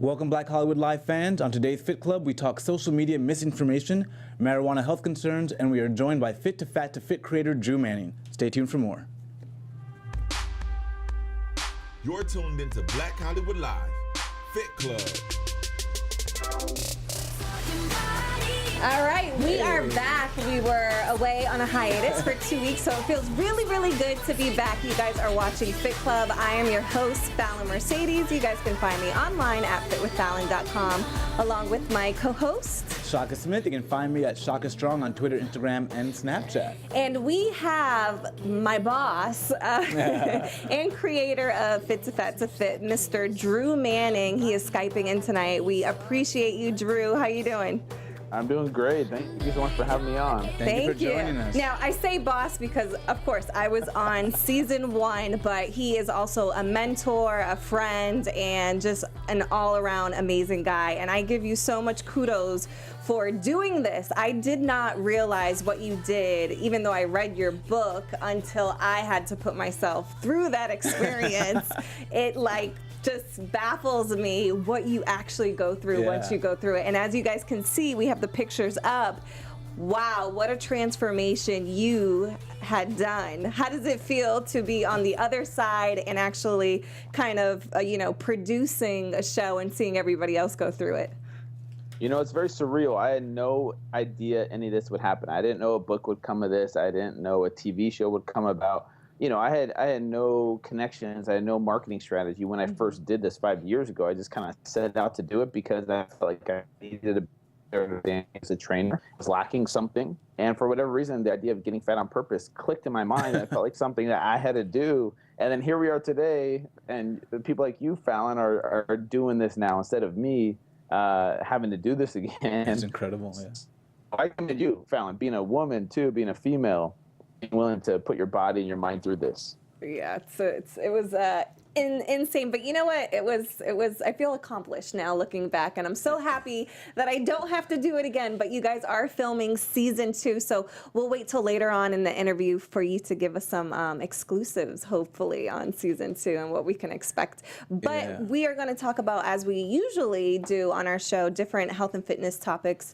Welcome, Black Hollywood Live fans. On today's Fit Club, we talk social media misinformation, marijuana health concerns, and we are joined by Fit to Fat to Fit creator Drew Manning. Stay tuned for more. You're tuned into Black Hollywood Live, Fit Club. All right, we are back. We were away on a hiatus for 2 weeks, so it feels really, really good to be back. You guys are watching Fit Club. I am your host, Fallon Mercedes. You guys can find me online at fitwithfallon.com, along with my co-host, Shaka Smith. You can find me at Shaka Strong on Twitter, Instagram, and Snapchat. And we have my boss and creator of Fit to Fat to Fit, Mr. Drew Manning. He is Skyping in tonight. We appreciate you, Drew. How you doing? I'm doing great. Thank you so much for having me on. Thank you for joining us. Now, I say boss because, of course, I was on season 1, but he is also a mentor, a friend, and just an all-around amazing guy. And I give you so much kudos for doing this. I did not realize what you did, even though I read your book, until I had to put myself through that experience. It just baffles me what you actually go through once you go through it. And as you guys can see, we have the pictures up. Wow, what a transformation you had done. How does it feel to be on the other side and actually kind of, producing a show and seeing everybody else go through it? You know, it's very surreal. I had no idea any of this would happen. I didn't know a book would come of this. I didn't know a TV show would come about. You know, I had no connections. I had no marketing strategy. When I first did this 5 years ago, I just kind of set out to do it because I felt like I needed a better understanding as a trainer. I was lacking something. And for whatever reason, the idea of getting fat on purpose clicked in my mind. I felt like something that I had to do. And then here we are today, and people like you, Fallon, are doing this now instead of me having to do this again. It's incredible, yes. I commend you, Fallon, being a woman, too, being a female, being willing to put your body and your mind through this. Yeah, it was insane, but you know what? It was. I feel accomplished now looking back, and I'm so happy that I don't have to do it again. But you guys are filming season 2, so we'll wait till later on in the interview for you to give us some exclusives, hopefully, on season 2 and what we can expect. But we are going to talk about, as we usually do on our show, different health and fitness topics,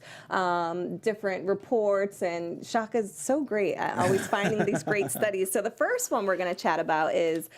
different reports, and Shaka's so great at always finding these great studies. So the first one we're going to chat about is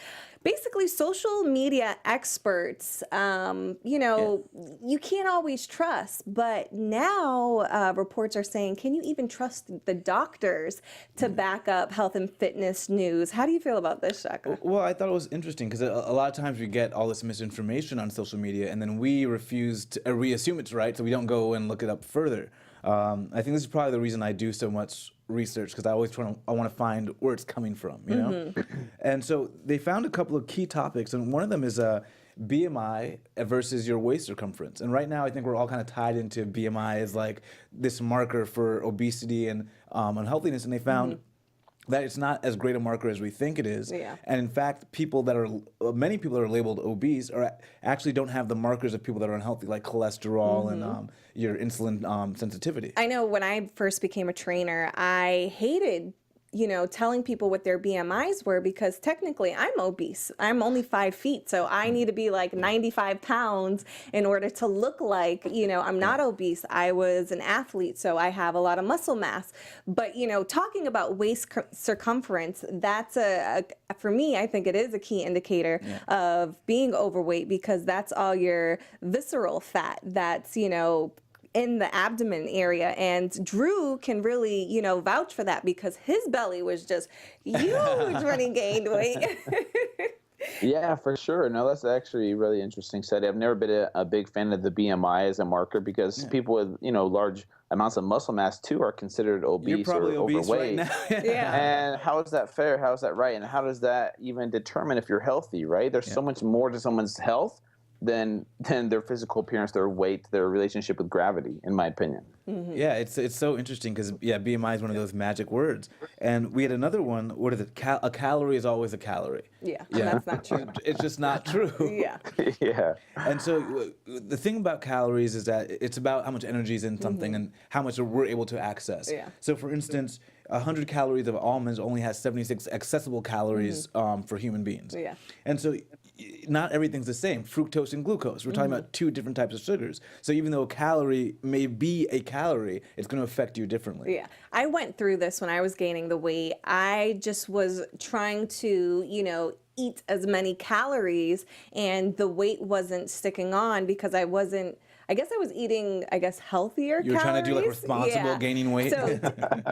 basically social media experts. You can't always trust, but now reports are saying, can you even trust the doctors to back up health and fitness news? How do you feel about this, Shaka? Well, I thought it was interesting because a lot of times we get all this misinformation on social media and then we refuse to, we assume it's right, so we don't go and look it up further. I think this is probably the reason I do so much research, because I want to find where it's coming from, you know? And so they found a couple of key topics, and one of them is BMI versus your waist circumference. And right now, I think we're all kind of tied into BMI as like this marker for obesity and unhealthiness, and they found that it's not as great a marker as we think it is. Yeah. And in fact, many people that are labeled obese actually don't have the markers of people that are unhealthy, like cholesterol and your insulin sensitivity. I know when I first became a trainer, I hated telling people what their BMIs were, because technically I'm obese. I'm only 5 feet, so I need to be like 95 pounds in order to look like, I'm not obese. I was an athlete, so I have a lot of muscle mass. But, talking about waist circumference, that's for me, I think it is a key indicator of being overweight, because that's all your visceral fat that's, in the abdomen area. And Drew can really, vouch for that, because his belly was just huge when he gained weight. Yeah, for sure. No, that's actually a really interesting study. I've never been a big fan of the BMI as a marker, because people with, large amounts of muscle mass too are considered obese. You're probably or obese overweight. right now. And how is that fair? How is that right? And how does that even determine if you're healthy, right? There's so much more to someone's health than their physical appearance, their weight, their relationship with gravity, in my opinion. Yeah, it's so interesting because BMI is one of those magic words. And we had another one. What is it? A calorie is always a calorie. Yeah, that's not true. It's just not true. Yeah. And so the thing about calories is that it's about how much energy is in something and how much we're able to access. Yeah. So for instance, 100 calories of almonds only has 76 accessible calories for human beings. Yeah. And so not everything's the same. Fructose and glucose. We're talking about two different types of sugars. So even though a calorie may be a calorie, it's going to affect you differently. Yeah. I went through this when I was gaining the weight. I just was trying to, eat as many calories, and the weight wasn't sticking on because I was eating, healthier You were calories. trying to do like responsible gaining weight. So,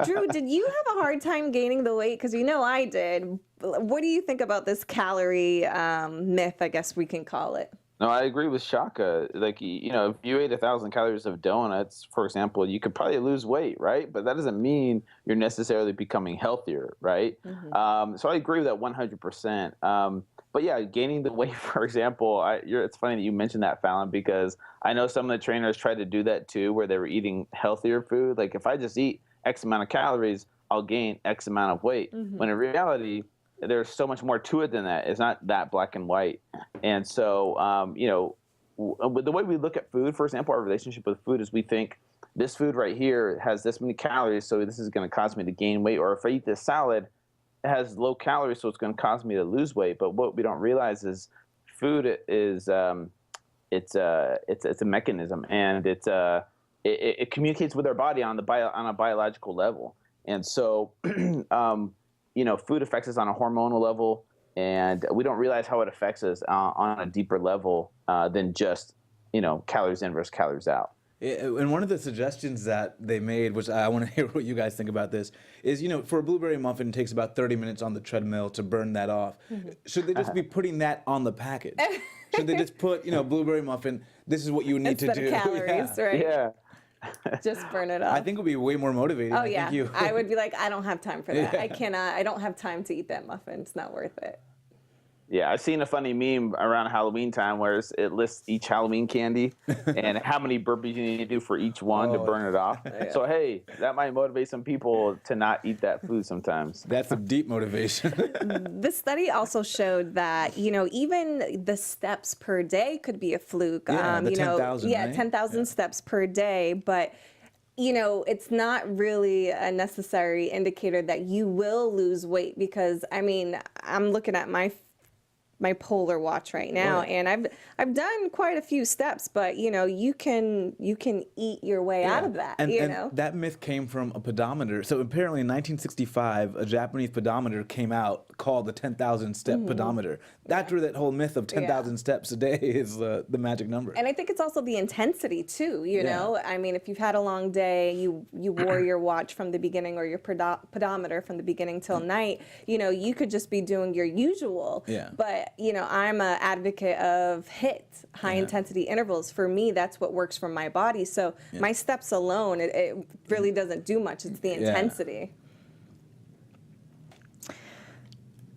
Drew, did you have a hard time gaining the weight? Because I did. What do you think about this calorie myth, I guess we can call it? No, I agree with Shaka. Like, if you ate 1,000 calories of donuts, for example, you could probably lose weight, right? But that doesn't mean you're necessarily becoming healthier, right? So I agree with that 100%. But yeah, gaining the weight, for example, it's funny that you mentioned that, Fallon, because I know some of the trainers tried to do that too, where they were eating healthier food. Like, if I just eat X amount of calories, I'll gain X amount of weight. When in reality, there's so much more to it than that. It's not that black and white. And so, the way we look at food, for example, our relationship with food is we think this food right here has this many calories, so this is going to cause me to gain weight. Or if I eat this salad, it has low calories, so it's going to cause me to lose weight. But what we don't realize is food is it's a mechanism, and it communicates with our body on a biological level. And so, food affects us on a hormonal level, and we don't realize how it affects us on a deeper level than just, calories in versus calories out. And one of the suggestions that they made, which I want to hear what you guys think about this, is, for a blueberry muffin, it takes about 30 minutes on the treadmill to burn that off. Should they just be putting that on the package? Should they just put, blueberry muffin, this is what you need to do? Instead of calories, right? Yeah. Just burn it up. I think it would be way more motivating. Oh, I yeah. think I would be like, I don't have time for that. Yeah. I don't have time to eat that muffin. It's not worth it. Yeah, I've seen a funny meme around Halloween time where it lists each Halloween candy and how many burpees you need to do for each one to burn it off. Yeah. So, hey, that might motivate some people to not eat that food sometimes. That's a deep motivation. The study also showed that, even the steps per day could be a fluke. Yeah, the 10,000, Yeah, right? 10,000 steps per day. But, it's not really a necessary indicator that you will lose weight because, I'm looking at my Polar watch right now, Right. and I've done quite a few steps, but you can eat your way out of that. And that myth came from a pedometer. So apparently in 1965, a Japanese pedometer came out called the 10,000 step pedometer. That's where that whole myth of 10,000 steps a day is the magic number. And I think it's also the intensity too. Yeah. If you've had a long day, you wore your watch from the beginning or your pedometer from the beginning till night. You could just be doing your usual. Yeah. But I'm an advocate of HIIT, high intensity intervals. For me, that's what works for my body. So my steps alone, it really doesn't do much. It's the intensity.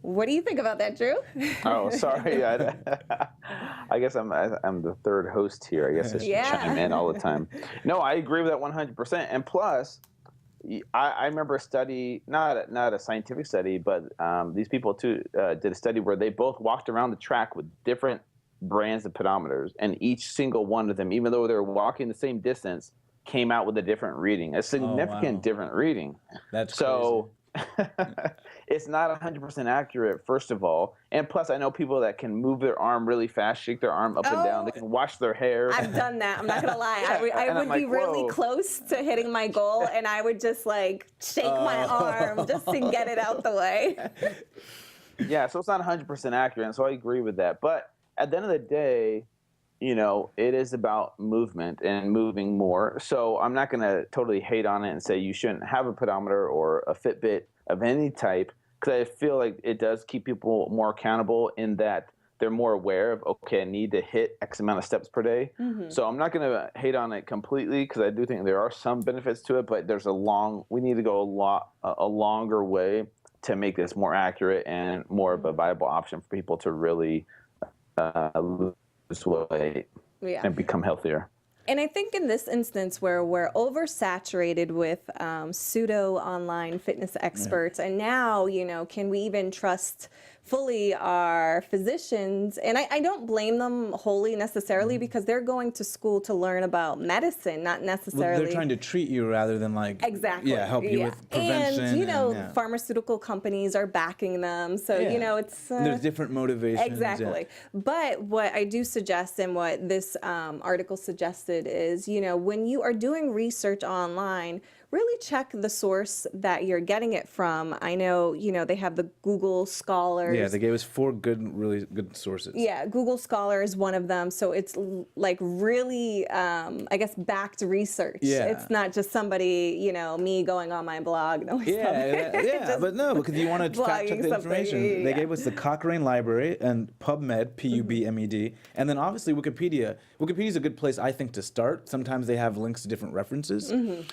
What do you think about that, Drew? Oh, sorry. I guess I'm the third host here. I guess I should chime in all the time. No, I agree with that 100%. And plus, I remember a study, not a scientific study, but these people too did a study where they both walked around the track with different brands of pedometers, and each single one of them, even though they were walking the same distance, came out with a different reading, a significant different reading. That's so. It's not 100% accurate, first of all, and plus I know people that can move their arm really fast, shake their arm up and down. They can wash their hair. I've done that. I'm not gonna lie. I would be really close to hitting my goal, and I would just shake my arm just to get it out the way. Yeah, so it's not 100% accurate, and so I agree with that. But at the end of the day, it is about movement and moving more. So I'm not going to totally hate on it and say you shouldn't have a pedometer or a Fitbit of any type, because I feel like it does keep people more accountable in that they're more aware of, okay, I need to hit X amount of steps per day. So I'm not going to hate on it completely, because I do think there are some benefits to it, but we need to go a longer way to make this more accurate and more of a viable option for people to really lose weight and become healthier. And I think in this instance where we're oversaturated with pseudo online fitness experts, and now, can we even trust fully our physicians? And I don't blame them wholly necessarily because they're going to school to learn about medicine, not necessarily. Well, they're trying to treat you rather than Exactly. help you with prevention. And, pharmaceutical companies are backing them. So, it's... There's different motivations. Exactly. But what I do suggest and what this article suggested is, when you are doing research online, really check the source that you're getting it from. I know, they have the Google Scholars. Yeah, they gave us 4 really good sources. Yeah, Google Scholar is one of them. So it's like really, I guess, backed research. Yeah. It's not just somebody, me going on my blog. No, But no, because you want to fact check the information. They gave us the Cochrane Library and PubMed, PubMed, and then obviously Wikipedia. Wikipedia's a good place, I think, to start. Sometimes they have links to different references. And,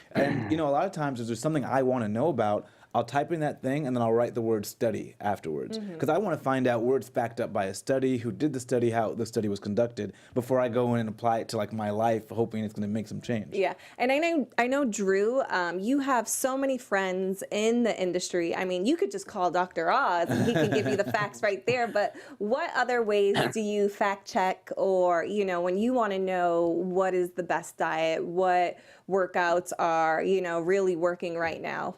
a lot of times if there's something I want to know about, I'll type in that thing and then I'll write the word study afterwards. Because I want to find out where it's backed up by a study, who did the study, how the study was conducted, before I go in and apply it to like my life, hoping it's going to make some change. Yeah, and I know Drew, you have so many friends in the industry. I mean, you could just call Dr. Oz and he can give you the facts right there. But what other ways do you fact check, or, when you want to know what is the best diet, what workouts are, really working right now?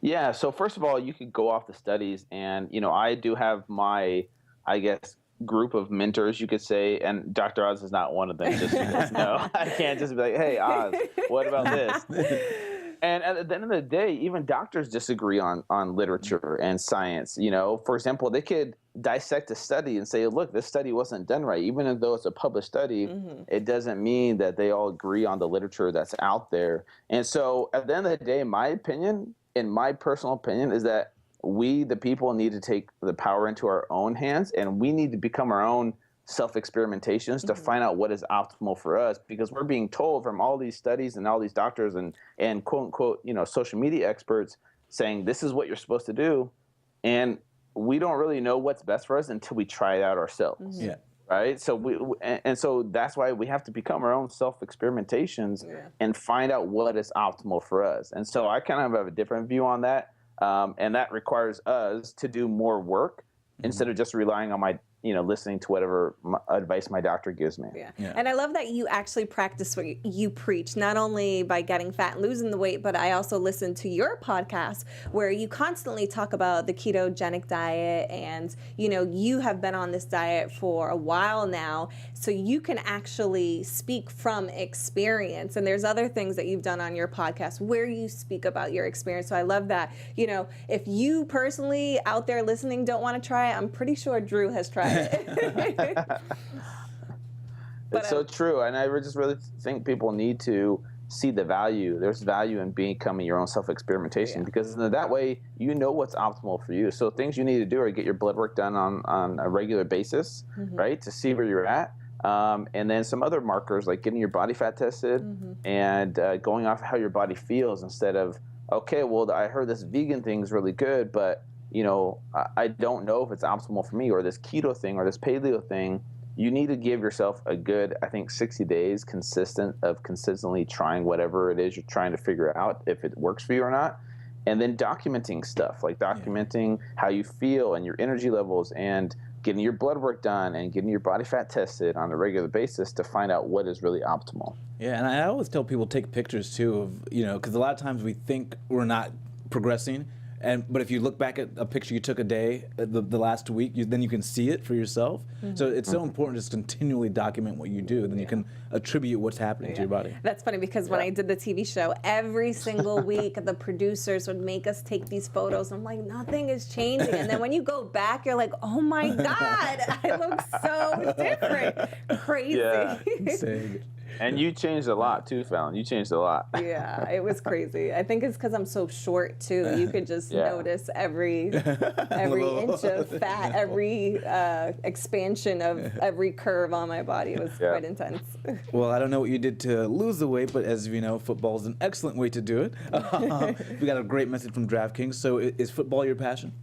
Yeah, so first of all, you could go off the studies, and I do have my, I guess, group of mentors, you could say, and Dr. Oz is not one of them. Just because, no, I can't just be like, hey, Oz, what about this? And at the end of the day, even doctors disagree on literature and science. For example, they could dissect a study and say, look, this study wasn't done right. Even though it's a published study, it doesn't mean that they all agree on the literature that's out there. And so at the end of the day, my personal opinion, is that we, the people, need to take the power into our own hands, and we need to become our own self-experimentations to find out what is optimal for us, because we're being told from all these studies and all these doctors and quote unquote, social media experts saying this is what you're supposed to do. And we don't really know what's best for us until we try it out ourselves. Yeah. Right. So so that's why we have to become our own self-experimentations and find out what is optimal for us. And so I kind of have a different view on that. And that requires us to do more work instead of just relying on my, listening to whatever advice my doctor gives me. Yeah. And I love that you actually practice what you preach, not only by getting fat and losing the weight, but I also listen to your podcast where you constantly talk about the ketogenic diet, and, you have been on this diet for a while now, so you can actually speak from experience. And there's other things that you've done on your podcast where you speak about your experience. So I love that. If you personally out there listening don't want to try it, I'm pretty sure Drew has tried it. It's so true, and I just really think people need to see the value. There's value in becoming your own self-experimentation, because that way you know what's optimal for you. So things you need to do are get your blood work done on a regular basis, right, to see where you're at. And then some other markers like getting your body fat tested and going off how your body feels, instead of, okay, well, I heard this vegan thing is really good, but I don't know if it's optimal for me, or this keto thing or this paleo thing. You need to give yourself a good, I think, 60 days consistently trying whatever it is you're trying to figure out, if it works for you or not. And then documenting stuff, like documenting how you feel and your energy levels, and getting your blood work done and getting your body fat tested on a regular basis to find out what is really optimal. Yeah, and I always tell people take pictures too of, because a lot of times we think we're not progressing. But if you look back at a picture you took a day, the last week, then you can see it for yourself. So it's so important to just continually document what you do. Then you can attribute what's happening to your body. That's funny, because when I did the TV show, every single week the producers would make us take these photos. I'm like, nothing is changing. And then when you go back, you're like, oh my God, I look so different. Crazy. Yeah. Insane. And you changed a lot too, Fallon. You changed a lot. Yeah, it was crazy. I think it's because I'm so short too. You could just notice every inch of fat, every expansion of every curve on my body. It was quite intense. Well, I don't know what you did to lose the weight, but as you know, football is an excellent way to do it. We got a great message from DraftKings. So is football your passion?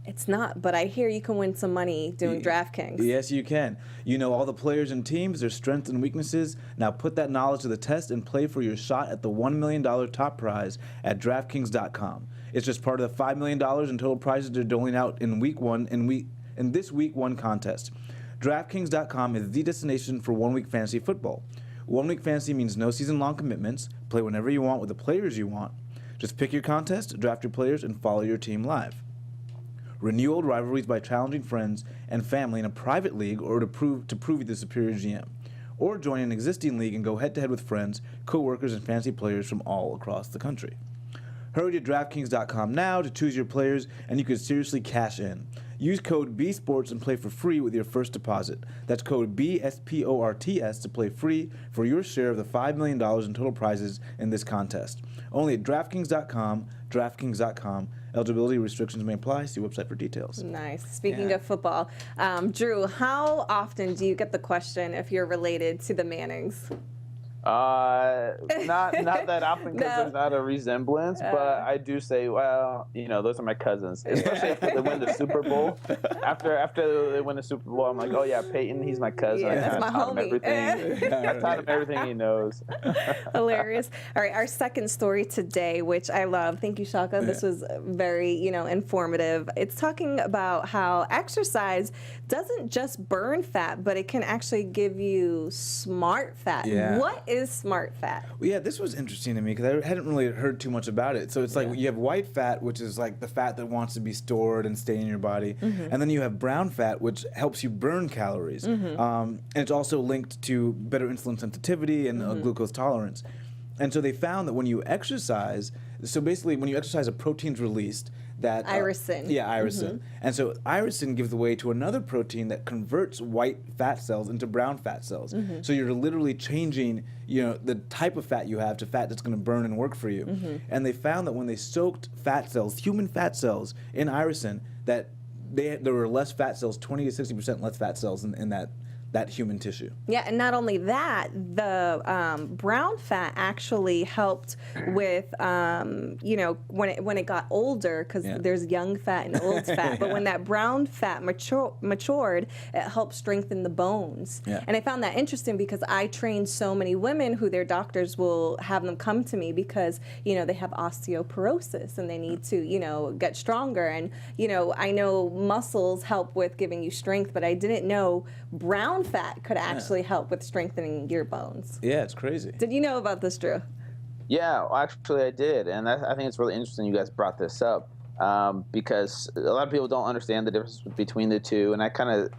It's not, but I hear you can win some money doing DraftKings. Yes, you can. You know all the players and teams, their strengths and weaknesses. Now put that knowledge to the test and play for your shot at the $1 million top prize at DraftKings.com. It's just part of the $5 million in total prizes they're doling out in this Week 1 contest. DraftKings.com is the destination for 1 week fantasy football. 1 week fantasy means no season-long commitments. Play whenever you want with the players you want. Just pick your contest, draft your players, and follow your team live. Renew old rivalries by challenging friends and family in a private league or to prove you're the superior GM. Or join an existing league and go head-to-head with friends, co-workers, and fantasy players from all across the country. Hurry to DraftKings.com now to choose your players, and you could seriously cash in. Use code BSports and play for free with your first deposit. That's code BSPORTS to play free for your share of the $5 million in total prizes in this contest. Only at DraftKings.com, DraftKings.com. Eligibility restrictions may apply. See website for details. Nice. Speaking of football, Drew, how often do you get the question if you're related to the Mannings? Not that often because No. there's not a resemblance, but I do say, well, those are my cousins, especially after they win the Super Bowl. After they win the Super Bowl, I'm like, oh yeah, Peyton, he's my cousin. Yeah, that's my taught him homie. everything. I taught him everything he knows. Hilarious. All right, our second story today, which I love. Thank you, Shaka. This was very, informative. It's talking about how exercise doesn't just burn fat, but it can actually give you smart fat. Yeah. What is smart fat? Well, yeah, this was interesting to me because I hadn't really heard too much about it. So it's like you have white fat, which is like the fat that wants to be stored and stay in your body. And then you have brown fat, which helps you burn calories. And it's also linked to better insulin sensitivity and glucose tolerance. And so they found that when you exercise, so basically when you exercise, a protein's released that Irisin. Irisin. And so irisin gives way to another protein that converts white fat cells into brown fat cells. So you're literally changing, the type of fat you have to fat that's going to burn and work for you. And they found that when they soaked fat cells, human fat cells, in irisin, that there were less fat cells, 20 to 60% less fat cells in that human tissue. Yeah, and not only that, the brown fat actually helped with, when it got older, because there's young fat and old fat. But when that brown fat matured, it helped strengthen the bones. Yeah. And I found that interesting because I train so many women who their doctors will have them come to me because, they have osteoporosis and they need to, get stronger. And, I know muscles help with giving you strength, but I didn't know brown fat could actually help with strengthening your bones. Yeah, it's crazy. Did you know about this, Drew? Yeah, well, actually I did, and I think it's really interesting you guys brought this up because a lot of people don't understand the difference between the two, and I kind of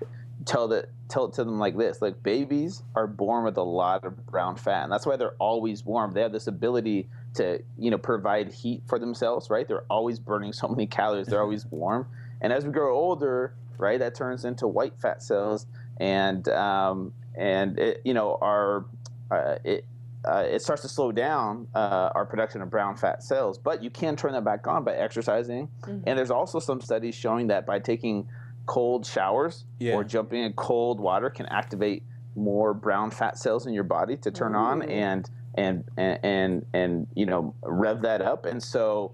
tell it to them like this: like babies are born with a lot of brown fat, and that's why they're always warm. They have this ability to provide heat for themselves, right? They're always burning so many calories. They're always warm, and as we grow older, right, that turns into white fat cells. And it, it starts to slow down our production of brown fat cells. But you can turn that back on by exercising. And there's also some studies showing that by taking cold showers or jumping in cold water can activate more brown fat cells in your body to turn on and rev that up. And so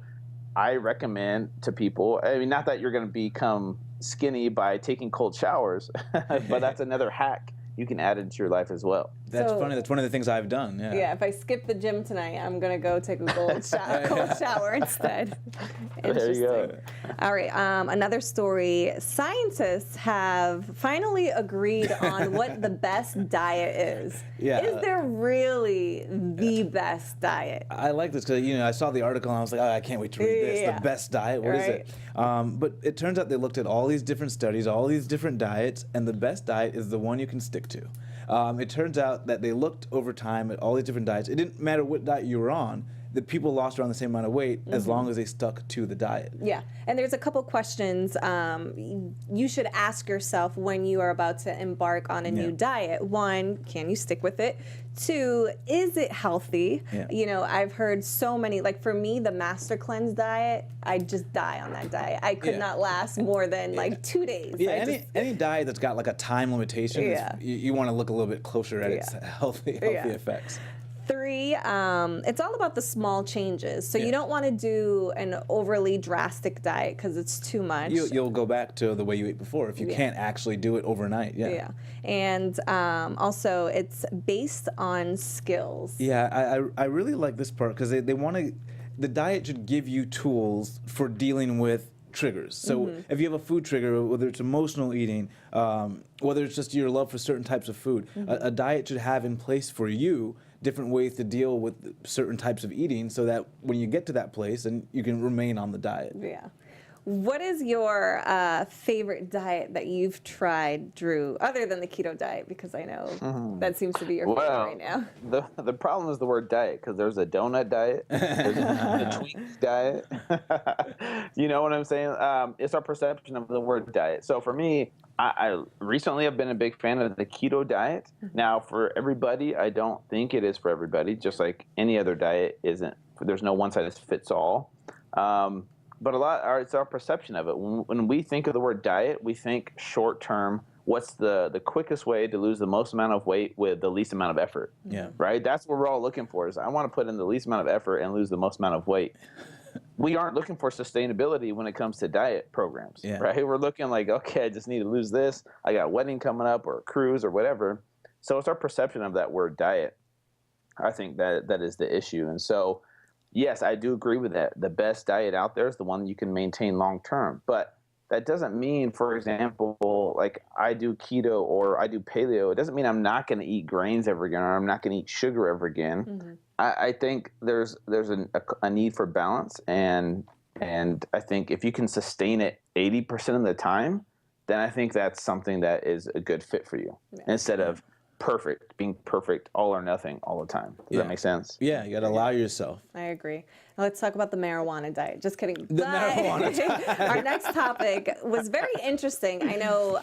I recommend to people, not that you're going to become skinny by taking cold showers, but that's another hack you can add into your life as well. That's funny. That's one of the things I've done. Yeah. Yeah, if I skip the gym tonight, I'm going to go take a cold shower instead. There you go. All right, another story. Scientists have finally agreed on what the best diet is. Yeah. Is there really the best diet? I like this because, I saw the article and I was like, oh, I can't wait to read this. Yeah. The best diet, what is it? But it turns out they looked at all these different studies, all these different diets, and the best diet is the one you can stick to. It turns out that they looked over time at all these different diets. It didn't matter what diet you were on. The people lost around the same amount of weight as long as they stuck to the diet. Yeah, and there's a couple questions you should ask yourself when you are about to embark on a new diet. One, can you stick with it? Two, is it healthy? Yeah. I've heard so many, like for me, the Master Cleanse diet, I just die on that diet. I could not last more than like 2 days. Yeah, any diet that's got like a time limitation, you want to look a little bit closer at its healthy effects. 3, it's all about the small changes. So Yeah. you don't want to do an overly drastic diet because it's too much. You'll go back to the way you ate before if you Yeah. can't actually do it overnight. Yeah. Yeah. And also, it's based on skills. Yeah, I really like this part because they want to. The diet should give you tools for dealing with triggers. So if you have a food trigger, whether it's emotional eating, whether it's just your love for certain types of food, a diet should have in place for you different ways to deal with certain types of eating so that when you get to that place, then you can remain on the diet. Yeah. What is your favorite diet that you've tried, Drew, other than the keto diet? Because I know that seems to be your favorite right now. The problem is the word diet, because there's a donut diet, there's a Twinkie diet. You know what I'm saying? It's our perception of the word diet. So for me, I recently have been a big fan of the keto diet. Now, for everybody, I don't think it is for everybody, just like any other diet isn't. There's no one size fits all. But it's our perception of it. When we think of the word diet, we think short term. What's the quickest way to lose the most amount of weight with the least amount of effort? Yeah. Right? That's what we're all looking for. Is I want to put in the least amount of effort and lose the most amount of weight. We aren't looking for sustainability when it comes to diet programs. Yeah. Right? We're looking like, okay, I just need to lose this. I got a wedding coming up or a cruise or whatever. So it's our perception of that word diet. I think that is the issue. And so, yes, I do agree with that. The best diet out there is the one you can maintain long term. But that doesn't mean, for example, like I do keto or I do paleo. It doesn't mean I'm not going to eat grains ever again or I'm not going to eat sugar ever again. I think there's a need for balance, and I think if you can sustain it 80% of the time, then I think that's something that is a good fit for you instead of being perfect all or nothing all the time. Does that make sense? Yeah, you got to allow yourself. I agree. Now let's talk about the marijuana diet. Just kidding. The marijuana diet. Our next topic was very interesting. I know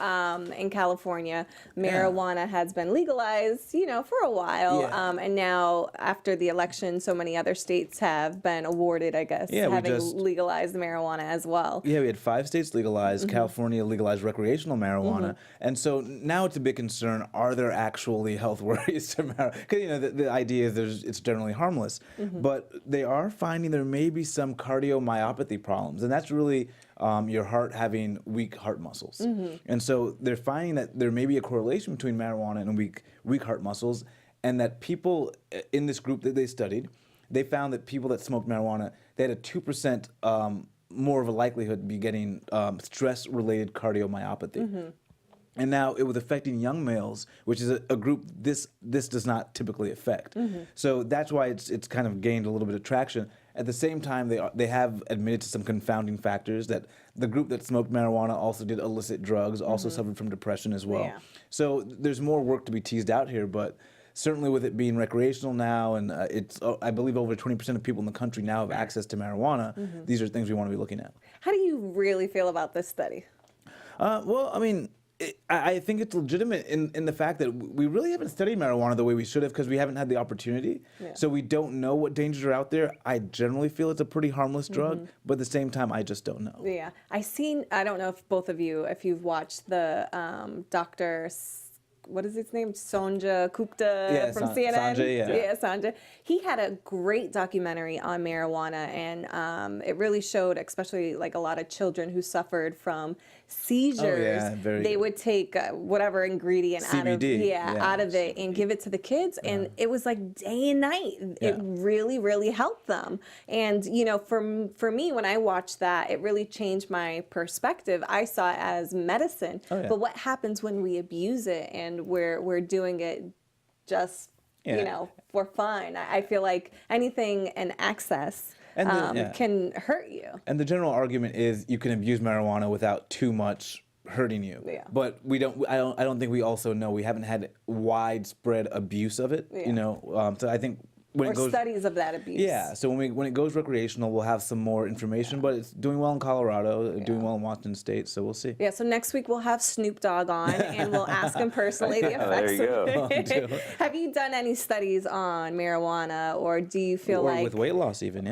in California, marijuana has been legalized, for a while. Yeah. And now after the election, so many other states have been awarded, I guess, having legalized marijuana as well. Yeah, we had 5 states legalized. California legalized recreational marijuana. And so now it's a big concern. Are there actually health worries to marijuana? Because, the idea is it's generally harmless. But they are finding there may be some cardiomyopathy problems. And that's really your heart having weak heart muscles. And so they're finding that there may be a correlation between marijuana and weak heart muscles, and that people in this group that they studied, they found that people that smoked marijuana, they had a 2% more of a likelihood to be getting stress-related cardiomyopathy. And now it was affecting young males, which is a group this does not typically affect. So that's why it's kind of gained a little bit of traction. At the same time, they have admitted to some confounding factors that the group that smoked marijuana also did illicit drugs, also suffered from depression as well. Yeah. So there's more work to be teased out here, but certainly with it being recreational now, and it's I believe over 20% of people in the country now have access to marijuana, these are things we want to be looking at. How do you really feel about this study? Well, I mean, I think it's legitimate in the fact that we really haven't studied marijuana the way we should have because we haven't had the opportunity. So we don't know what dangers are out there. I generally feel it's a pretty harmless drug, but at the same time, I just don't know. Yeah. I don't know if both of you, if you've watched the Dr. What is his name? Sonja Gupta from CNN. Sanjay, Sanjay. He had a great documentary on marijuana, and it really showed, especially like a lot of children who suffered from seizures. They would take whatever ingredient CBD, out of it and give it to the kids, and it was like day and night. It really, really helped them. And for me, when I watched that, it really changed my perspective. I saw it as medicine, but what happens when we abuse it and we're doing it just for fun? I feel like anything in excess can hurt you. And the general argument is you can abuse marijuana without too much hurting you. But I don't think we also know, we haven't had widespread abuse of it. So I think when it goes, studies of that abuse. Yeah, so when it goes recreational, we'll have some more information. But it's doing well in Colorado, doing well in Washington State, so we'll see. Yeah, so next week we'll have Snoop Dogg on, and we'll ask him personally the effects There you of it. Have you done any studies on marijuana, or do you feel like with weight loss even?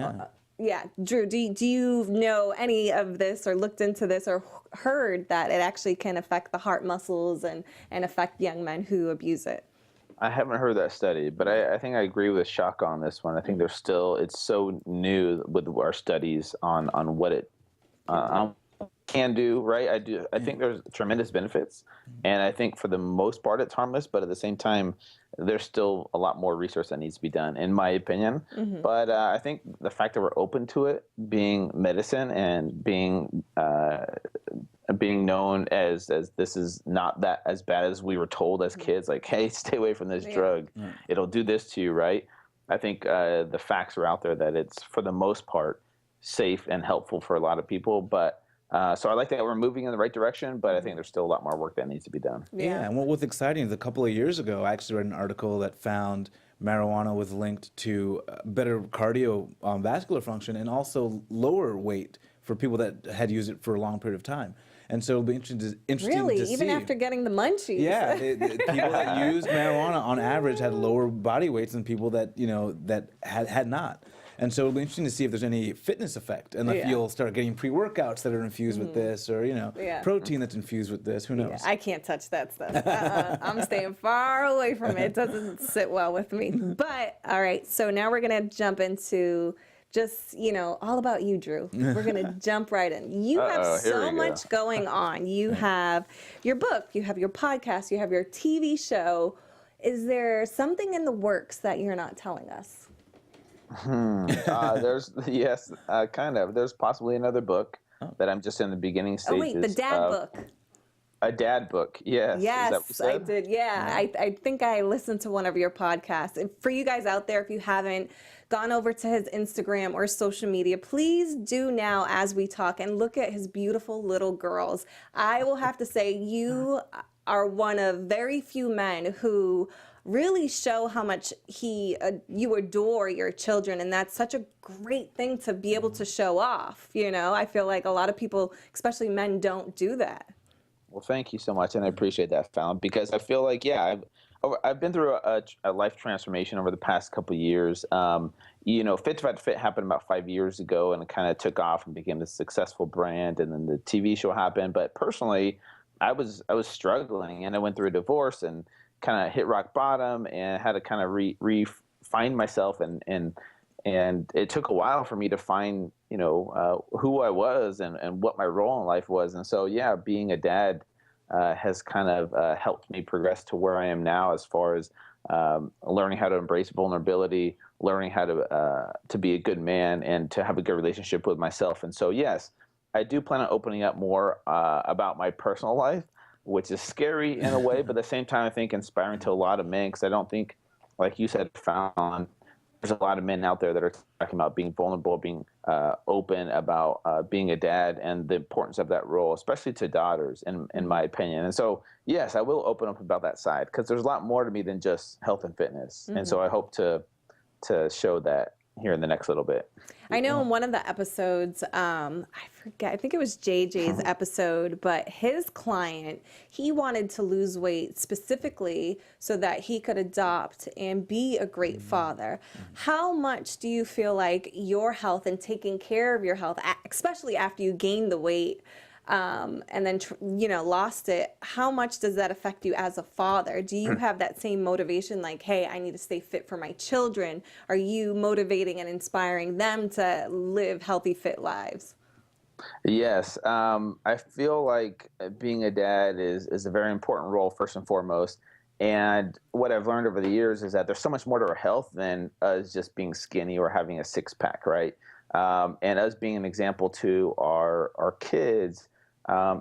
Yeah, Drew, do you know any of this, or looked into this, or heard that it actually can affect the heart muscles and affect young men who abuse it? I haven't heard that study, but I think I agree with Shaka on this one. I think there's still, it's so new with our studies on what it can do, right? I think there's tremendous benefits, and I think for the most part it's harmless, but at the same time there's still a lot more research that needs to be done, in my opinion. But I think the fact that we're open to it being medicine and being known as this is not that as bad as we were told as kids, like, hey, stay away from this drug, it'll do this to you, right? I think the facts are out there that it's for the most part safe and helpful for a lot of people. But so I like that we're moving in the right direction, but I think there's still a lot more work that needs to be done. Yeah, and what was exciting is a couple of years ago, I actually read an article that found marijuana was linked to better cardiovascular function and also lower weight for people that had used it for a long period of time. And so it'll be interesting Really? to see. Even after getting the munchies? Yeah, people that used marijuana on average had lower body weights than people that, that had not. And so it'll be interesting to see if there's any fitness effect, and if you'll start getting pre-workouts that are infused with this, or protein that's infused with this. Who knows? Yeah, I can't touch that stuff. I'm staying far away from it. It doesn't sit well with me. But all right, so now we're gonna jump into just all about you, Drew. We're gonna jump right in. You have so much going on. You have your book, you have your podcast, you have your TV show. Is there something in the works that you're not telling us? There's kind of. There's possibly another book that I'm just in the beginning stages. Oh wait, the dad book. A dad book, yes. Yes, I did. Yeah, I think I listened to one of your podcasts. And for you guys out there, if you haven't gone over to his Instagram or social media, please do now as we talk and look at his beautiful little girls. I will have to say you are one of very few men who really show how much you adore your children, and that's such a great thing to be able to show off. I feel like a lot of people, especially men, don't do that. Well, thank you so much, and I appreciate that, Fallon, because I feel like, I've been through a life transformation over the past couple of years. Fit to Fit happened about 5 years ago, and it kind of took off and became a successful brand, and then the TV show happened. But personally, I was struggling, and I went through a divorce and kind of hit rock bottom and had to kind of find myself, and it took a while for me to find who I was and what my role in life was. And so being a dad has kind of helped me progress to where I am now, as far as learning how to embrace vulnerability, learning how to be a good man, and to have a good relationship with myself. And so yes, I do plan on opening up more about my personal life, which is scary in a way, but at the same time, I think inspiring to a lot of men, because I don't think, like you said, Fallon, there's a lot of men out there that are talking about being vulnerable, being open about being a dad and the importance of that role, especially to daughters, in my opinion. And so, yes, I will open up about that side, because there's a lot more to me than just health and fitness. And so I hope to show that here in the next little bit. I know in one of the episodes, I forget, I think it was JJ's episode, but his client, he wanted to lose weight specifically so that he could adopt and be a great father. How much do you feel like your health and taking care of your health, especially after you gain the weight, and then lost it, how much does that affect you as a father? Do you have that same motivation, like, hey, I need to stay fit for my children? Are you motivating and inspiring them to live healthy, fit lives? Yes, I feel like being a dad is a very important role, first and foremost. And what I've learned over the years is that there's so much more to our health than us just being skinny or having a six-pack, right? And us being an example to our kids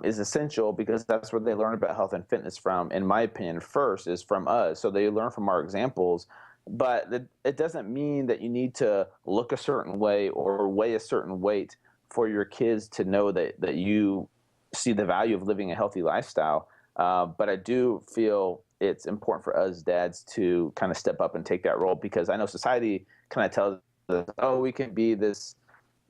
is essential, because that's where they learn about health and fitness from, in my opinion, first is from us. So they learn from our examples, but it doesn't mean that you need to look a certain way or weigh a certain weight for your kids to know that you see the value of living a healthy lifestyle. But I do feel it's important for us dads to kind of step up and take that role, because I know society kind of tells us, oh, we can be this,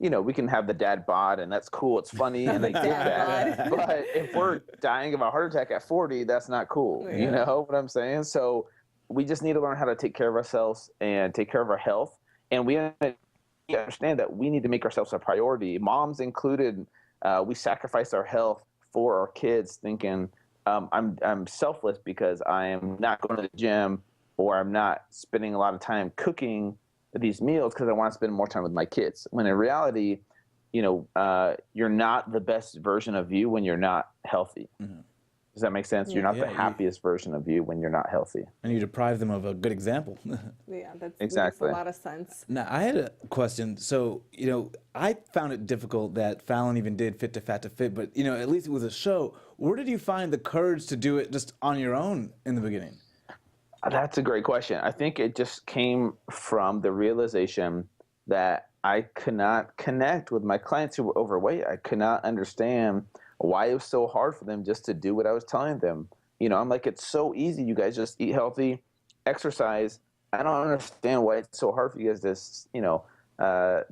we can have the dad bod, and that's cool. It's funny, and they get that. But if we're dying of a heart attack at 40, that's not cool. Yeah. You know what I'm saying? So we just need to learn how to take care of ourselves and take care of our health. And we understand that we need to make ourselves a priority. Moms included, we sacrifice our health for our kids, thinking I'm selfless because I am not going to the gym or I'm not spending a lot of time cooking these meals because I want to spend more time with my kids. When in reality, you're not the best version of you when you're not healthy. Mm-hmm. Does that make sense? You're not the happiest version of you when you're not healthy. And you deprive them of a good example. Yeah, that makes Exactly. a lot of sense. Now, I had a question. So, I found it difficult that Fallon even did Fit to Fat to Fit, but, at least it was a show. Where did you find the courage to do it just on your own in the beginning? That's a great question. I think it just came from the realization that I could not connect with my clients who were overweight. I could not understand why it was so hard for them just to do what I was telling them. I'm like, it's so easy. You guys just eat healthy, exercise. I don't understand why it's so hard for you guys to,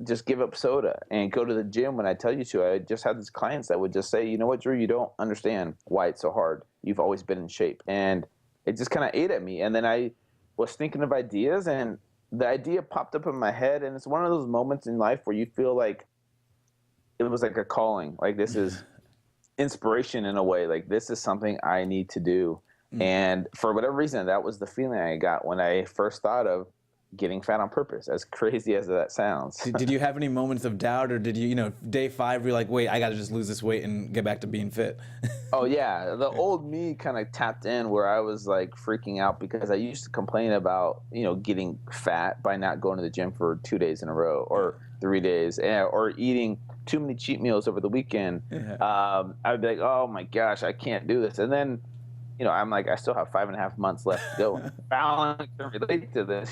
just give up soda and go to the gym when I tell you to. I just had these clients that would just say, you know what, Drew, you don't understand why it's so hard. You've always been in shape. And it just kind of ate at me. And then I was thinking of ideas, and the idea popped up in my head. And it's one of those moments in life where you feel like it was like a calling. Like, this is inspiration in a way. Like, this is something I need to do. And for whatever reason, that was the feeling I got when I first thought of getting fat on purpose, as crazy as that sounds. Did you have any moments of doubt, or did you, day 5, you're like, wait, I got to just lose this weight and get back to being fit? Oh, yeah. The old me kind of tapped in, where I was like freaking out because I used to complain about, getting fat by not going to the gym for 2 days in a row or 3 days, or eating too many cheat meals over the weekend. Yeah. I would be like, oh my gosh, I can't do this. And then, I'm like, I still have 5.5 months left to go. Fallon can relate to this,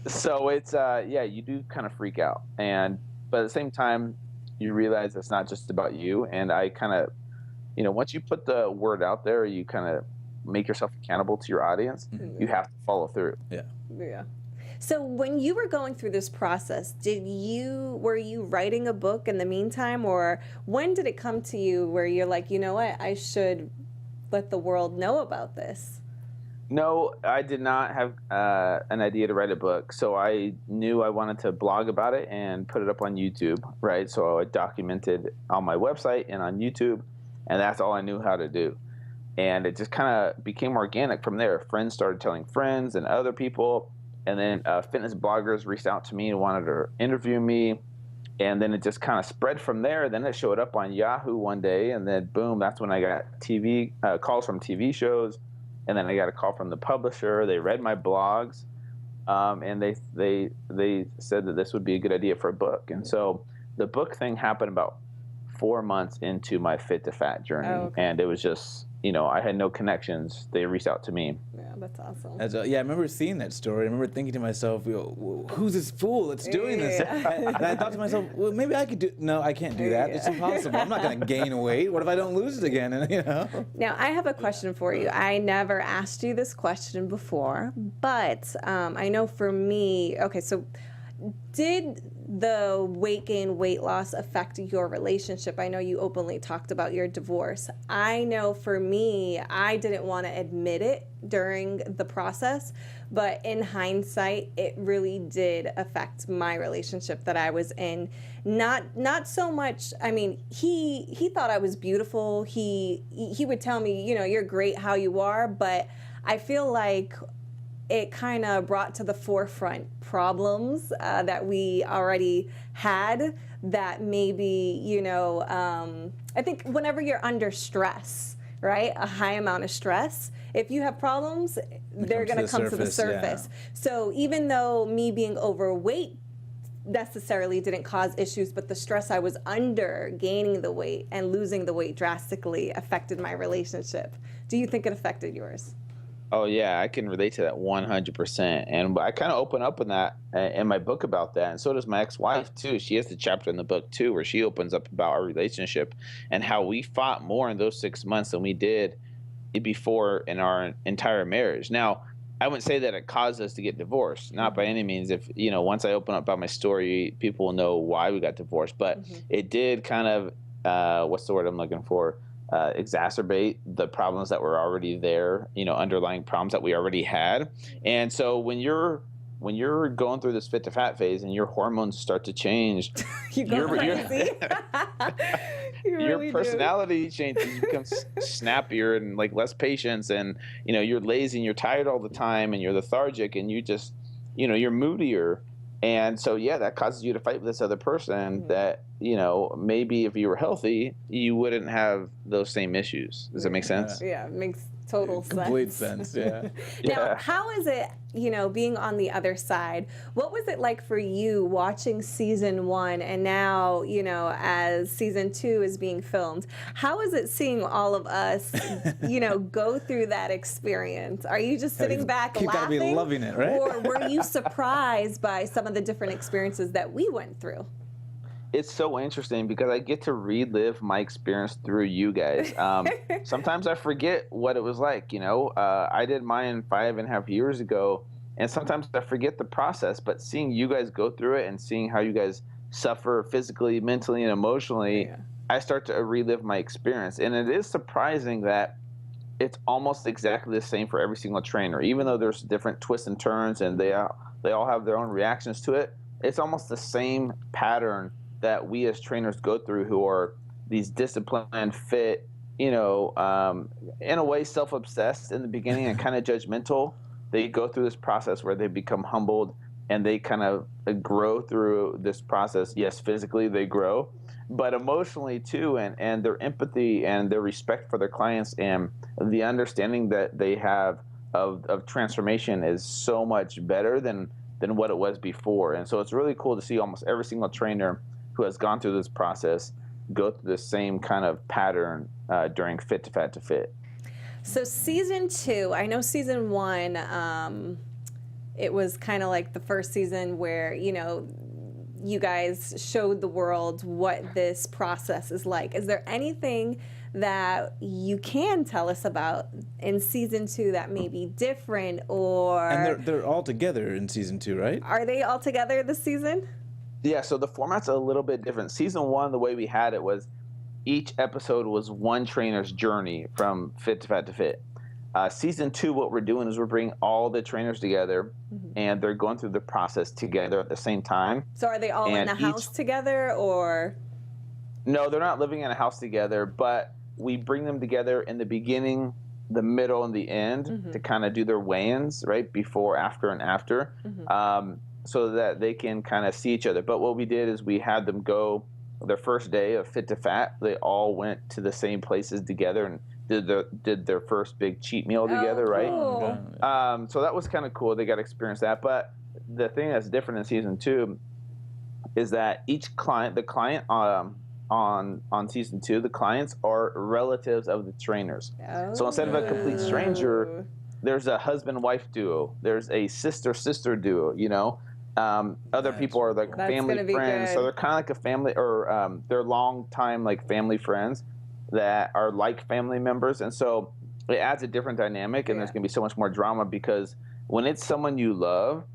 So it's, you do kind of freak out. But at the same time, you realize it's not just about you. And I kind of, once you put the word out there, you kind of make yourself accountable to your audience. Mm-hmm. You have to follow through. Yeah. Yeah. So when you were going through this process, were you writing a book in the meantime, or when did it come to you where you're like, you know what, I should let the world know about this? No, I did not have an idea to write a book. So I knew I wanted to blog about it and put it up on YouTube, right? So I documented on my website and on YouTube, and that's all I knew how to do. And it just kind of became organic from there. Friends started telling friends and other people, and then fitness bloggers reached out to me and wanted to interview me. And then it just kind of spread from there. Then it showed up on Yahoo one day, and then boom, that's when I got calls from TV shows. And then I got a call from the publisher. They read my blogs, and they said that this would be a good idea for a book. And so the book thing happened about 4 months into my Fit to Fat journey. Oh, okay. And it was just, I had no connections. They reached out to me. Yeah, that's awesome. I remember seeing that story. I remember thinking to myself, who's this fool that's doing this? And I thought to myself, well, maybe I could do. No, I can't do that. It's impossible. I'm not going to gain weight. What if I don't lose it again? And Now, I have a question for you. I never asked you this question before, but I know for me, okay, so did the weight gain, weight loss affect your relationship? I know you openly talked about your divorce. I know for me, I didn't want to admit it during the process, but in hindsight, it really did affect my relationship that I was in. Not so much, I mean, he thought I was beautiful. He would tell me, you're great how you are, but I feel like it kind of brought to the forefront problems that we already had that maybe, I think whenever you're under stress, right, a high amount of stress, if you have problems, they're going to come to the surface. Yeah. So even though me being overweight necessarily didn't cause issues, but the stress I was under gaining the weight and losing the weight drastically affected my relationship. Do you think it affected yours? Oh, yeah, I can relate to that 100%. And I kind of open up in that in my book about that. And so does my ex-wife, too. She has the chapter in the book, too, where she opens up about our relationship and how we fought more in those 6 months than we did before in our entire marriage. Now, I wouldn't say that it caused us to get divorced, not by any means. If, once I open up about my story, people will know why we got divorced. But it did kind of, what's the word I'm looking for? Exacerbate the problems that were already there, underlying problems that we already had. And so when you're when you're going through this fit to fat phase and your hormones start to change, You go crazy. You your really do. personality changes. You become snappier and like less patience, and you're lazy and you're tired all the time and you're lethargic and you just you're moodier. And so that causes you to fight with this other person that maybe if you were healthy you wouldn't have those same issues. Does that make sense? Yeah, it makes total Complete sense, yeah. Now, how is it, being on the other side? What was it like for you watching season 1 and now, as season 2 is being filmed? How is it seeing all of us, go through that experience? Are you just sitting back You gotta laughing? be loving it, right? Or were you surprised by some of the different experiences that we went through? It's so interesting because I get to relive my experience through you guys. Sometimes I forget what it was like. I did mine 5.5 years ago, and sometimes I forget the process. But seeing you guys go through it and seeing how you guys suffer physically, mentally, and emotionally, I start to relive my experience. And it is surprising that it's almost exactly the same for every single trainer, even though there's different twists and turns, and they all have their own reactions to it. It's almost the same pattern that we as trainers go through, who are these disciplined, fit, in a way self-obsessed in the beginning and kind of judgmental. They go through this process where they become humbled and they kind of grow through this process. Yes, physically they grow, but emotionally too, and their empathy and their respect for their clients and the understanding that they have of transformation is so much better than what it was before. And so it's really cool to see almost every single trainer who has gone through this process go through the same kind of pattern during fit to fat to fit. So season 2, I know season 1, it was kind of like the first season where, you guys showed the world what this process is like. Is there anything that you can tell us about in season 2 that may be different, or... And they're all together in season 2, right? Are they all together this season? Yeah, so the format's a little bit different. Season 1, the way we had it was each episode was one trainer's journey from fit to fat to fit. Season 2, what we're doing is we're bringing all the trainers together, and they're going through the process together at the same time. So are they all in the house together, or? No, they're not living in a house together, but we bring them together in the beginning, the middle, and the end to kind of do their weigh-ins, right, before, after, and after. So that they can kind of see each other. But what we did is we had them go their first day of fit to fat. They all went to the same places together and did their first big cheat meal together, cool. right? So that was kind of cool. They got to experience that. But the thing that's different in season 2 is that each client, the client on season 2, the clients are relatives of the trainers. So instead of a complete stranger, there's a husband-wife duo. There's a sister-sister duo, Other people are like family friends. So they're kind of like a family, or they're long-time like family friends that are like family members. And so it adds a different dynamic, and there's going to be so much more drama because when it's someone you love,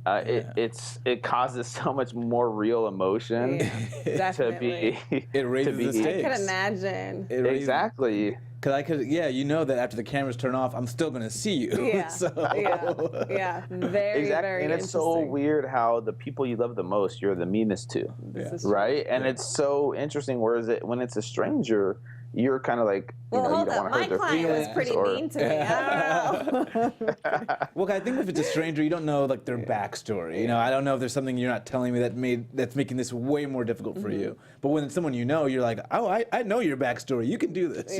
it causes so much more real emotion to be. It raises the stakes. I can imagine. Exactly. Because that after the cameras turn off, I'm still going to see you. Yeah. Very, exactly. very And it's so weird how the people you love the most, you're the meanest to, right? And it's so interesting. Whereas when it's a stranger, you're kind of like, you don't want to hurt their feelings. My client was pretty mean to me. I don't know. Well, I think if it's a stranger, you don't know like their backstory. I don't know if there's something you're not telling me that's making this way more difficult for you. But when it's someone you're like, oh, I know your backstory. You can do this.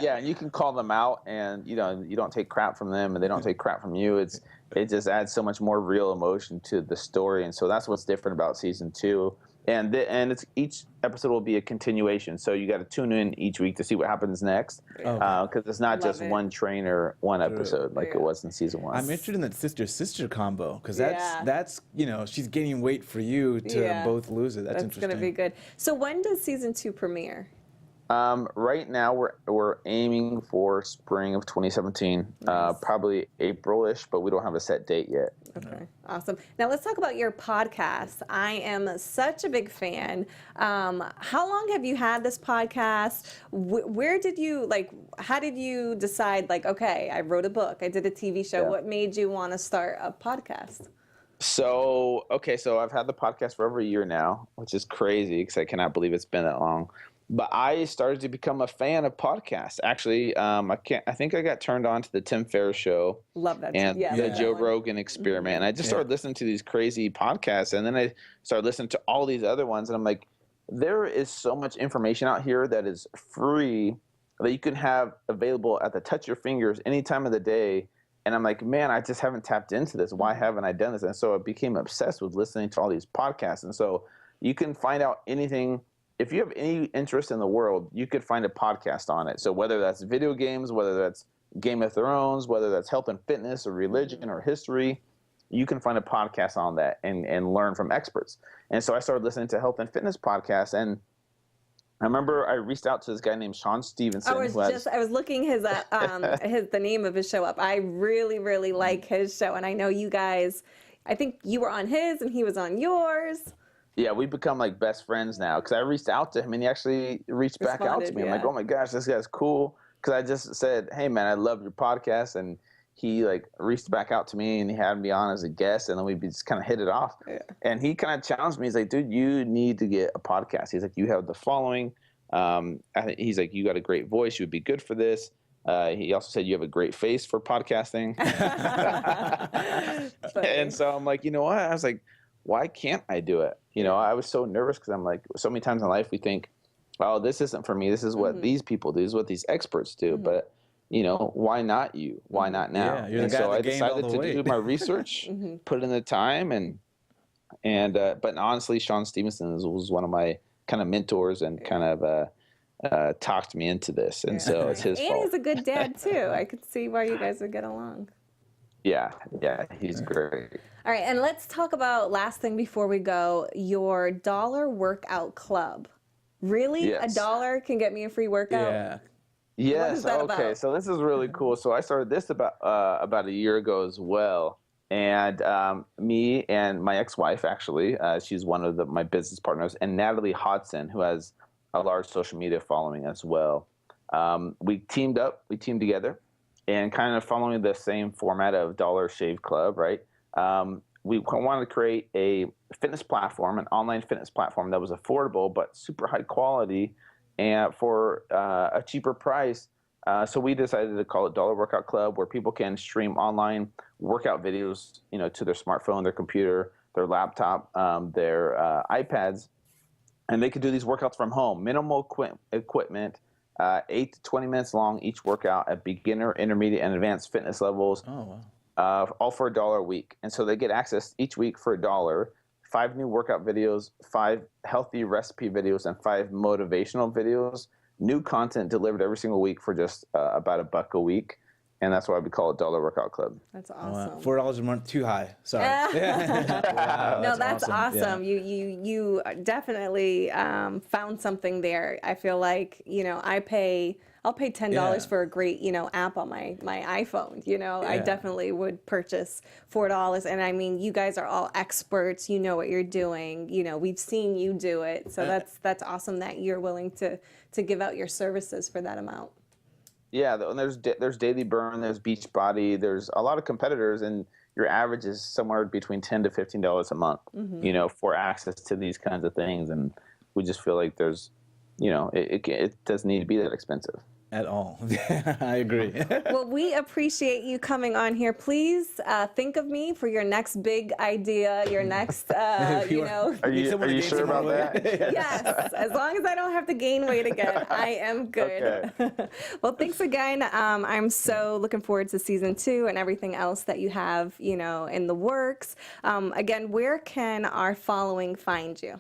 Yeah, and you can call them out, and you don't take crap from them, and they don't take crap from you. It just adds so much more real emotion to the story, and so that's what's different about season 2. And it's each episode will be a continuation, so you got to tune in each week to see what happens next, because it's not just one trainer, one episode like it was in season 1. I'm interested in that sister combo because that's she's gaining weight for you to both lose it. That's interesting. That's gonna be good. So when does season 2 premiere? Right now we're aiming for spring of 2017, probably April-ish, but we don't have a set date yet. Okay, awesome. Now let's talk about your podcast. I am such a big fan. How long have you had this podcast? Where did you how did you decide okay, I wrote a book, I did a TV show. What made you want to start a podcast? So, okay, so I've had the podcast for over a year now, which is crazy because I cannot believe it's been that long. But I started to become a fan of podcasts. Actually, I think I got turned on to the Tim Ferriss show Love that. and Yeah, the that Joe one. Rogan Experiment. And I just started listening to these crazy podcasts, and then I started listening to all these other ones, and I'm like, there is so much information out here that is free that you can have available at the touch of your fingers any time of the day. And I'm like, man, I just haven't tapped into this. Why haven't I done this? And so I became obsessed with listening to all these podcasts. And so you can find out anything. If you have any interest in the world, you could find a podcast on it. So whether that's video games, whether that's Game of Thrones, whether that's health and fitness or religion or history, you can find a podcast on that and learn from experts. And so I started listening to health and fitness podcasts, and I remember I reached out to this guy named Sean Stevenson. I was looking the name of his show up. I really, really like his show, and I know you guys. I think you were on his, and he was on yours. Yeah, we've become like best friends now because I reached out to him, and he actually reached back out to me. I'm like, oh my gosh, this guy's cool. Because I just said, hey man, I love your podcast, and he like reached back out to me and he had me on as a guest, and then we just kind of hit it off. Yeah. And he kind of challenged me. He's like, dude, you need to get a podcast. He's like, you have the following. He's like, you got a great voice. You would be good for this. He also said you have a great face for podcasting. And so I'm like, you know what? I was like, why can't I do it? You know, I was so nervous because I'm like, so many times in life we think, oh, this isn't for me. This is what these people do. This is what these experts do. But you know, why not you? Why not now? Yeah, you're the and guy so that I gained all decided the to weight. do my research, put in the time, but honestly, Sean Stevenson was one of my kind of mentors and kind of talked me into this, and so it's his fault. And he's a good dad too. I could see why you guys would get along. Yeah, he's great. All right, and let's talk about last thing before we go, your $1 workout club. Really? Yes. $1 can get me a free workout? Yeah. Yes. What is that Okay. about? So this is really cool. So I started this about a year ago as well, and me and my ex-wife, actually, she's one of my business partners, and Natalie Hodson, who has a large social media following as well. We teamed together, and kind of following the same format of Dollar Shave Club, right? We wanted to create a fitness platform, an online fitness platform that was affordable but super high quality, and for a cheaper price. So we decided to call it Dollar Workout Club, where people can stream online workout videos, you know, to their smartphone, their computer, their laptop, their iPads, and they could do these workouts from home. Minimal equipment, 8 to 20 minutes long each workout at beginner, intermediate, and advanced fitness levels. Oh, wow. All for $1 a week. And so they get access each week for $1, 5 new workout videos, 5 healthy recipe videos, and 5 motivational videos. New content delivered every single week for just about $1 a week. And that's why we call it Dollar Workout Club. That's Wow. awesome. $4 a month, too high. Sorry. Wow, no, that's awesome. Yeah. You definitely found something there. I feel like, you know, I'll pay $10 for a great, you know, app on my iPhone. You know, I definitely would purchase $4. And I mean, you guys are all experts. You know what you're doing. You know, we've seen you do it. So that's awesome that you're willing to give out your services for that amount. Yeah, and there's Daily Burn, there's Beachbody, there's a lot of competitors, and your average is somewhere between $10 to $15 a month, you know, for access to these kinds of things. And we just feel like there's, you know, it doesn't need to be that expensive. At all. I agree. Well, we appreciate you coming on here. Please think of me for your next big idea, your next, you know. Are you sure about that? Yes, as long as I don't have to gain weight again, I am good. Okay. Well, thanks again. I'm so looking forward to season 2 and everything else that you have, you know, in the works. Again, where can our following find you?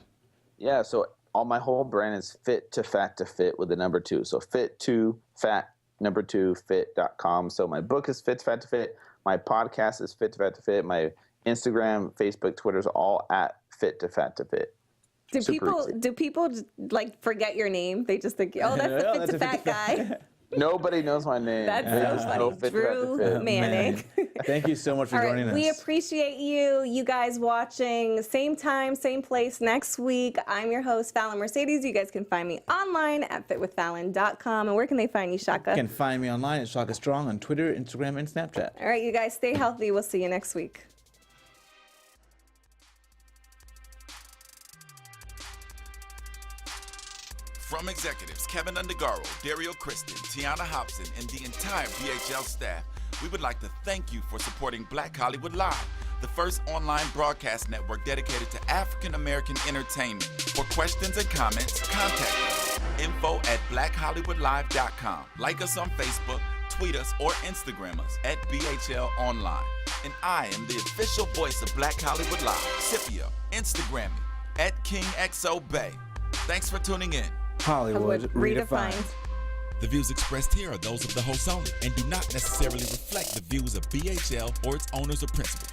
Yeah, so my whole brand is fit to fat to fit with the number 2. So fit to fat number 2 fit.com. So my book is Fit to Fat to Fit. My podcast is Fit to Fat to Fit. My Instagram, Facebook, Twitter is all at Fit to Fat to Fit. Do people like forget your name? They just think, oh, that's the Fit to Fat guy. Nobody knows my name. That's so funny. Drew Manning. Thank you so much for joining us. We appreciate you guys watching. Same time, same place next week. I'm your host, Fallon Mercedes. You guys can find me online at fitwithfallon.com. And where can they find you, Shaka? You can find me online at Shaka Strong on Twitter, Instagram, and Snapchat. All right, you guys stay healthy. We'll see you next week. From executives Keven Undergaro, Dario Kristen, Tiana Hobson, and the entire BHL staff, we would like to thank you for supporting Black Hollywood Live, the first online broadcast network dedicated to African American entertainment. For questions and comments, contact us. info@blackhollywoodlive.com. Like us on Facebook, tweet us, or Instagram us at BHL Online. And I am the official voice of Black Hollywood Live, Scipio. Instagram me at KingXOBay. Thanks for tuning in. Hollywood redefined. The views expressed here are those of the host only and do not necessarily reflect the views of BHL or its owners or principals.